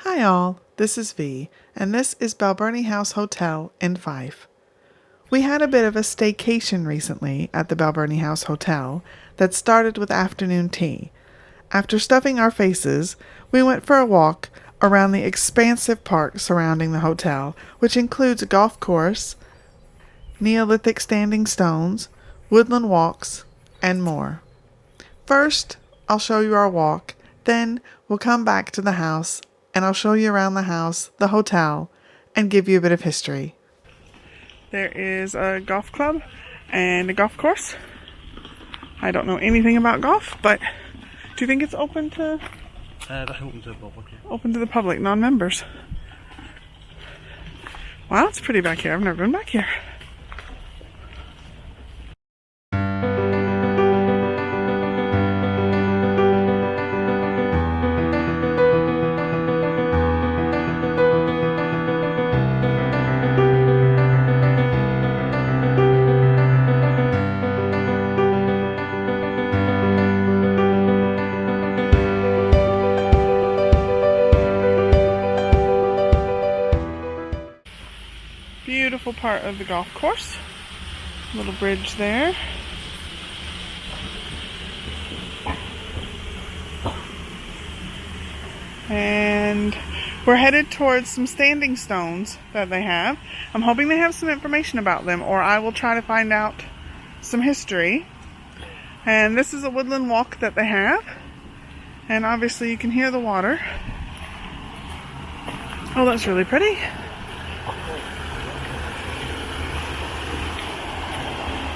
Hi all, this is V, and this is Balbirnie House Hotel in Fife. We had a bit of a staycation recently at the Balbirnie House Hotel that started with afternoon tea. After stuffing our faces, we went for a walk around the expansive park surrounding the hotel, which includes a golf course, Neolithic standing stones, woodland walks, and more. First, I'll show you our walk, then we'll come back to the house and I'll show you around the house, the hotel, and give you a bit of history. There is a golf club and a golf course. I don't know anything about golf, but do you think it's open to... Open to the public, yeah. Open to the public, non-members. Wow, it's pretty back here. I've never been back here. Beautiful part of the golf course. Little bridge there. And we're headed towards some standing stones that they have. I'm hoping they have some information about them, or I will try to find out some history. And this is a woodland walk that they have. And obviously you can hear the water. Oh, that's really pretty.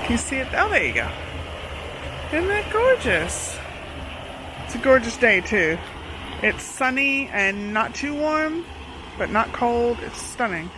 Can you see it? Oh, there you go. Isn't that gorgeous? It's a gorgeous day too. It's sunny and not too warm, but not cold. It's stunning.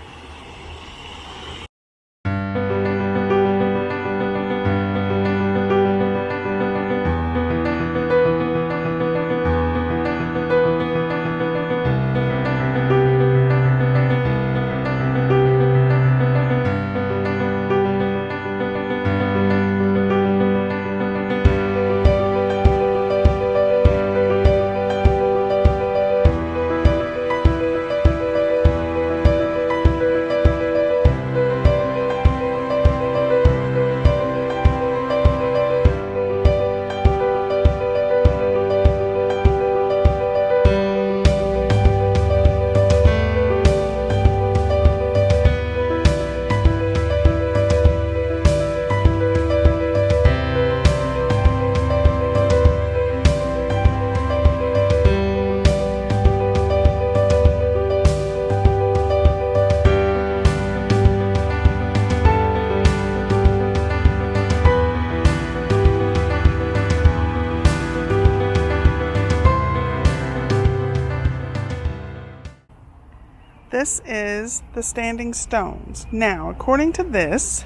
This is the standing stones. Now, according to this,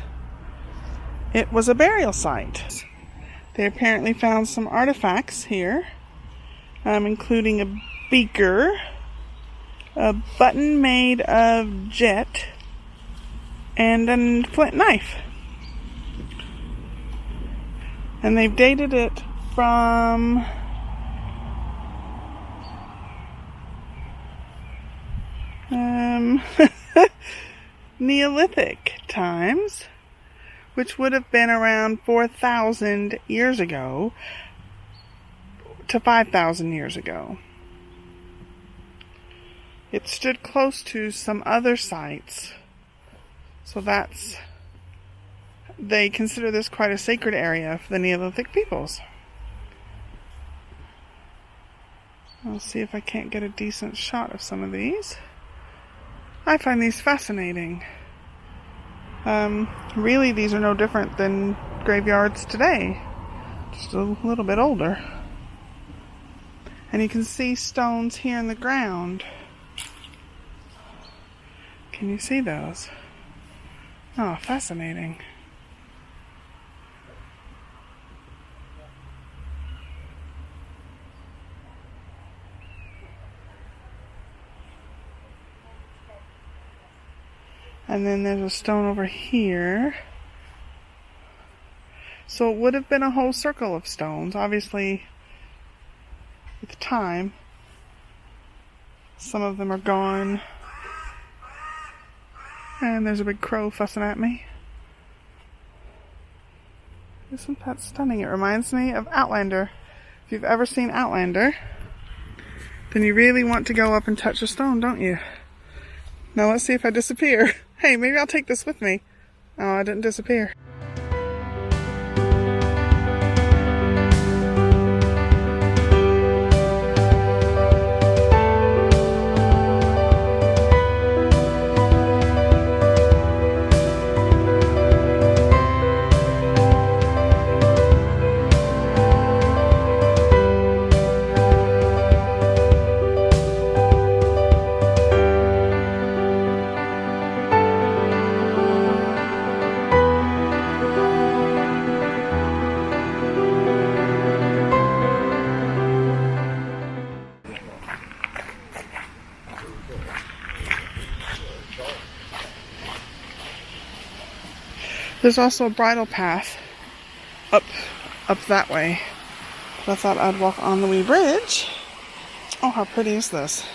it was a burial site. They apparently found some artifacts here, including a beaker, a button made of jet, and a flint knife. And they've dated it from Neolithic times, which would have been around 4,000 years ago to 5,000 years ago. It stood close to some other sites, so they consider this quite a sacred area for the Neolithic peoples. I'll see if I can't get a decent shot of some of these. I find these fascinating. Really, these are no different than graveyards today, just a little bit older. And you can see stones here in the ground. Can you see those? Oh, fascinating. And then there's a stone over here. So it would have been a whole circle of stones. Obviously, with time, Some of them are gone. And there's a big crow fussing at me. Isn't that stunning? It reminds me of Outlander. If you've ever seen Outlander, then you really want to go up and touch a stone, don't you? Now let's see if I disappear. Hey, maybe I'll take this with me. Oh, I didn't disappear. There's also a bridal path up that way. I thought I'd walk on the wee bridge. Oh, how pretty is this?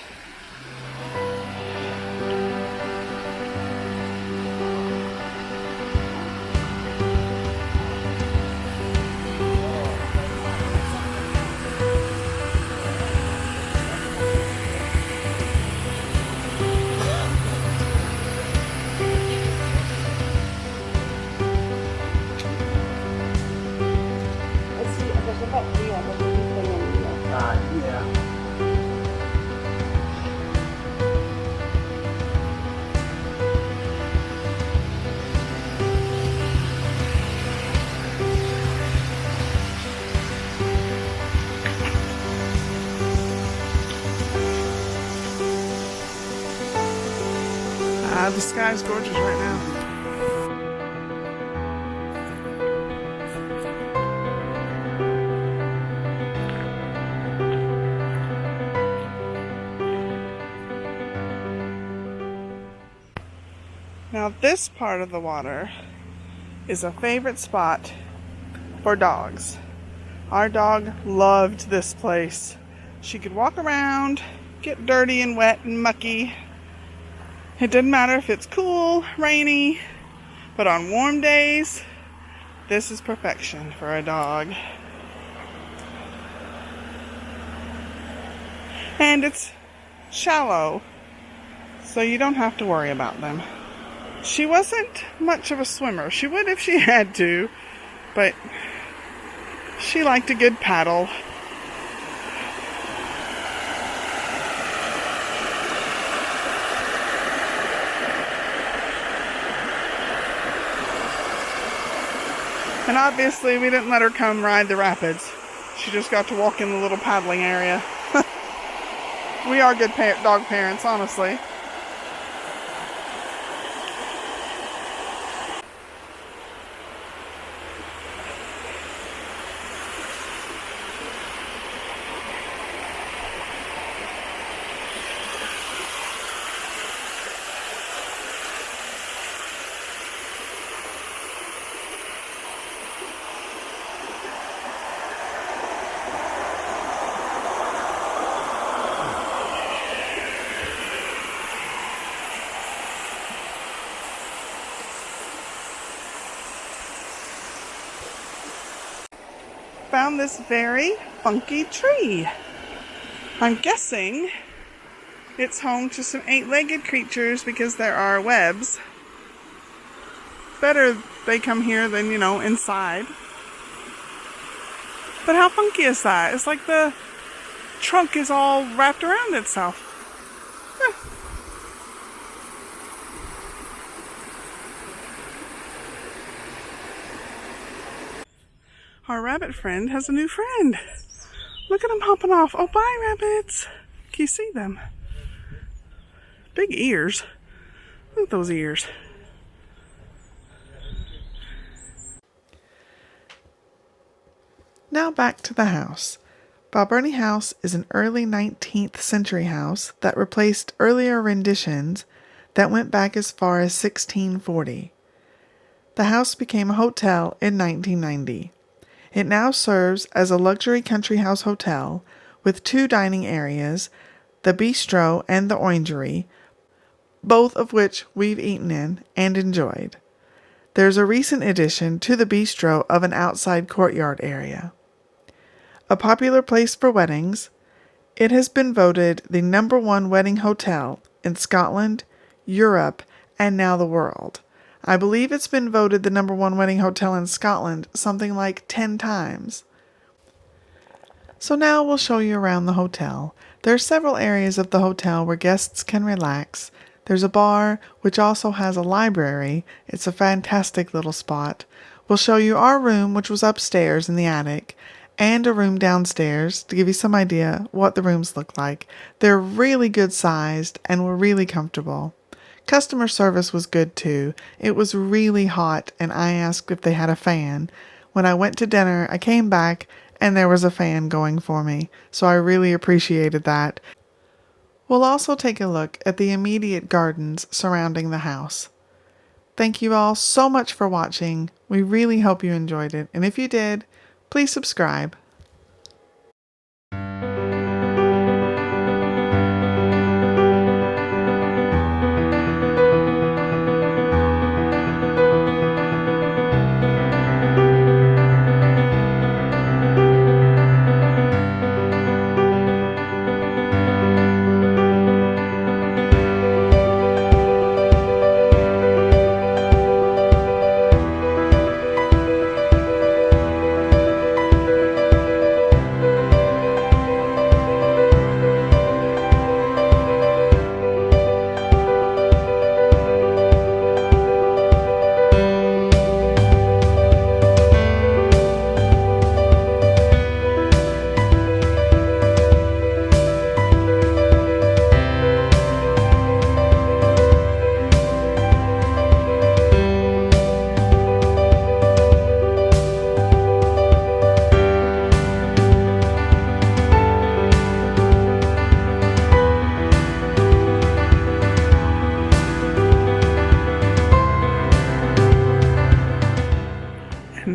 Yeah. The sky's gorgeous right now. Now this part of the water is a favorite spot for dogs. Our dog loved this place. She could walk around, get dirty and wet and mucky. It didn't matter if it's cool, rainy, but on warm days, this is perfection for a dog. And it's shallow, so you don't have to worry about them. She wasn't much of a swimmer. She would if she had to, but she liked a good paddle. And obviously we didn't let her come ride the rapids. She just got to walk in the little paddling area. We are good dog parents, honestly. Found this very funky tree. I'm guessing it's home to some 8-legged creatures because there are webs. Better they come here than, inside. But how funky is that? It's like the trunk is all wrapped around itself. Our rabbit friend has a new friend. Look at him hopping off. Oh, bye, rabbits. Can you see them? Big ears. Look at those ears. Now back to the house. Balbirnie House is an early 19th century house that replaced earlier renditions that went back as far as 1640. The house became a hotel in 1990. It now serves as a luxury country house hotel with 2 dining areas, the bistro and the orangery, both of which we've eaten in and enjoyed. There's a recent addition to the bistro of an outside courtyard area. A popular place for weddings, it has been voted the #1 wedding hotel in Scotland, Europe, and now the world. I believe it's been voted the #1 wedding hotel in Scotland something like 10 times. So now we'll show you around the hotel. There are several areas of the hotel where guests can relax. There's a bar, which also has a library. It's a fantastic little spot. We'll show you our room, which was upstairs in the attic, and a room downstairs to give you some idea what the rooms look like. They're really good sized and were really comfortable. Customer service was good too. It was really hot and I asked if they had a fan. When I went to dinner, I came back and there was a fan going for me, so I really appreciated that. We'll also take a look at the immediate gardens surrounding the house. Thank you all so much for watching. We really hope you enjoyed it, and if you did, please subscribe.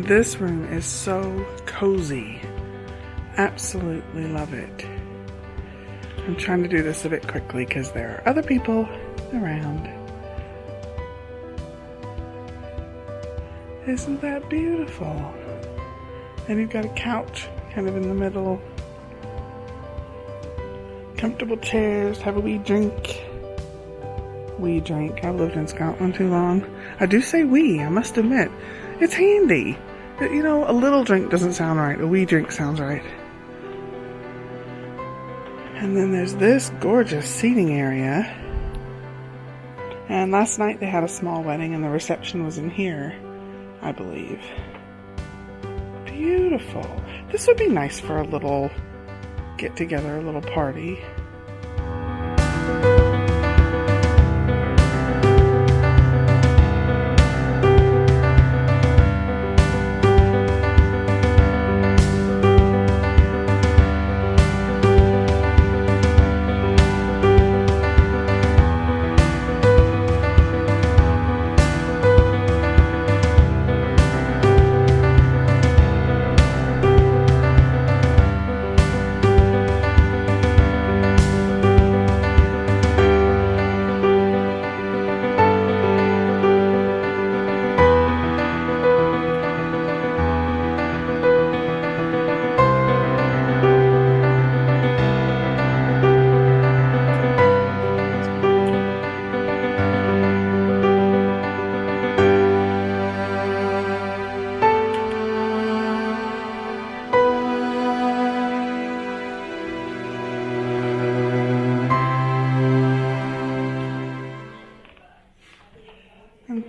This room is so cozy. Absolutely love it. I'm trying to do this a bit quickly because there are other people around. Isn't that beautiful? And you've got a couch kind of in the middle. Comfortable chairs, have a wee drink. Wee drink. I've lived in Scotland too long. I do say wee, I must admit. It's handy. You know, a little drink doesn't sound right. A wee drink sounds right. And then there's this gorgeous seating area. And last night they had a small wedding and the reception was in here, I believe. Beautiful. This would be nice for a little get together, a little party.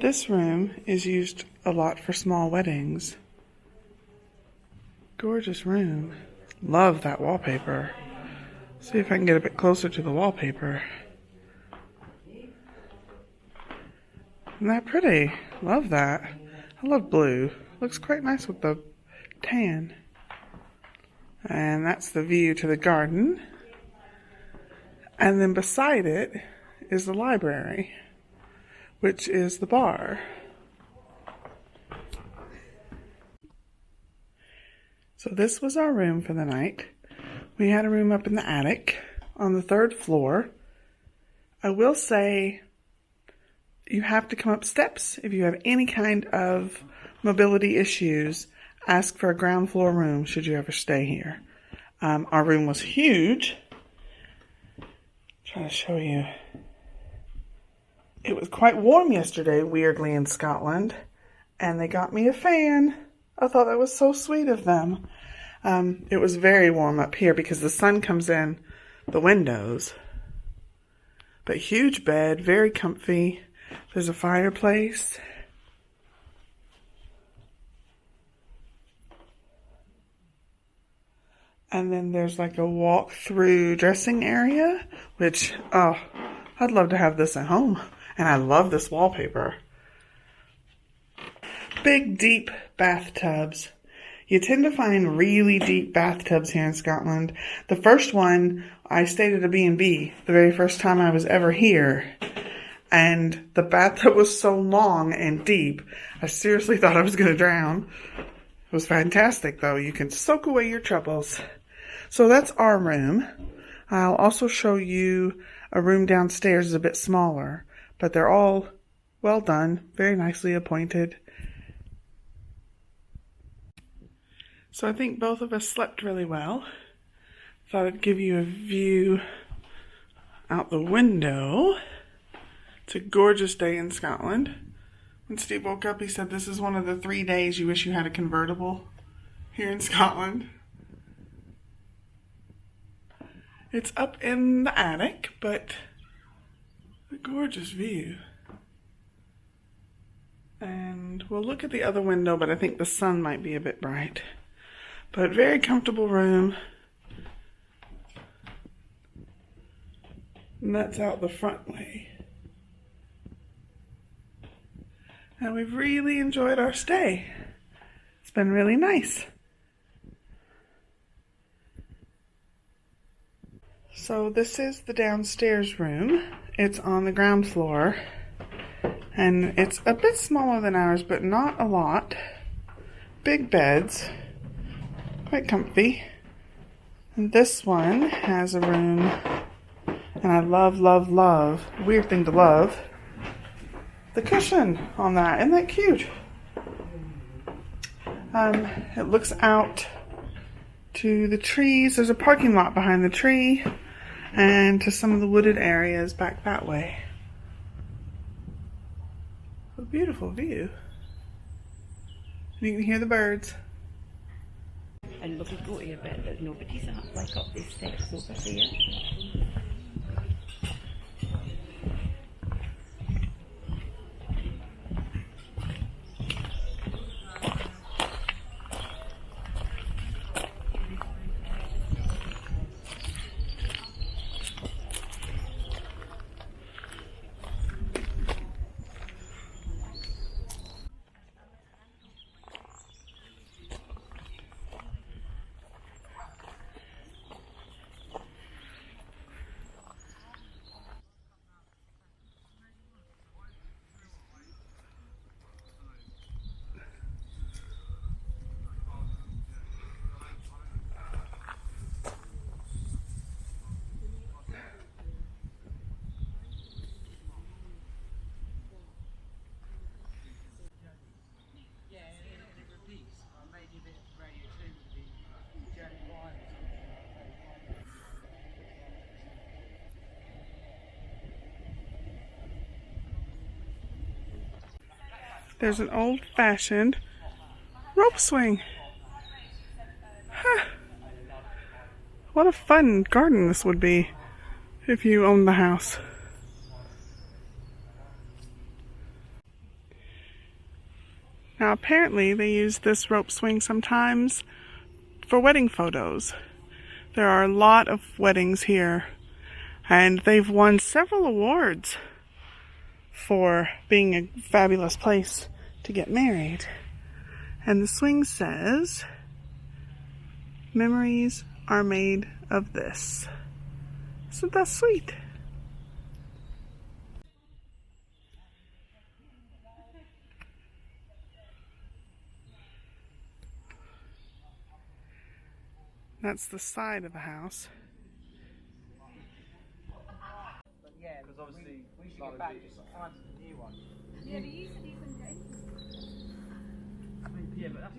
This room is used a lot for small weddings. Gorgeous room. Love that wallpaper. See if I can get a bit closer to the wallpaper. Isn't that pretty? Love that. I love blue. Looks quite nice with the tan. And that's the view to the garden. And then beside it is the library, which is the bar. So this was our room for the night. We had a room up in the attic, on the 3rd floor. I will say you have to come up steps. If you have any kind of mobility issues, ask for a ground floor room should you ever stay here. Our room was huge. Trying to show you. It was quite warm yesterday, weirdly, in Scotland, and they got me a fan. I thought that was so sweet of them. It was very warm up here because the sun comes in the windows. But huge bed, very comfy. There's a fireplace. And then there's like a walk-through dressing area, which, oh, I'd love to have this at home. And I love this wallpaper. Big, deep bathtubs. You tend to find really deep bathtubs here in Scotland. The first one, I stayed at a B&B the very first time I was ever here. And the bathtub was so long and deep, I seriously thought I was going to drown. It was fantastic, though. You can soak away your troubles. So that's our room. I'll also show you a room downstairs is a bit smaller, but they're all well done, very nicely appointed. So I think both of us slept really well. Thought I'd give you a view out the window. It's a gorgeous day in Scotland. When Steve woke up, he said this is one of the 3 days you wish you had a convertible here in Scotland. It's up in the attic, but a gorgeous view. And we'll look at the other window, but I think the sun might be a bit bright. But very comfortable room. And that's out the front way. And we've really enjoyed our stay. It's been really nice. So this is the downstairs room. It's on the ground floor. And it's a bit smaller than ours, but not a lot. Big beds. Quite comfy. And this one has a room. And I love, love, love, weird thing to love, the cushion on that. Isn't that cute? It looks out to the trees. There's a parking lot behind the tree and to some of the wooded areas back that way. A beautiful view. And you can hear the birds. And we could go to a bit that nobody's at, like up these steps over there. There's an old-fashioned rope swing. Huh. What a fun garden this would be if you owned the house. Now apparently they use this rope swing sometimes for wedding photos. There are a lot of weddings here, and they've won several awards for being a fabulous place to get married. And the swing says, "Memories are made of this." Isn't that sweet? That's the side of the house. obviously We should get back just find a new one. Yeah, but you said you couldn't do anything. Yeah, but that's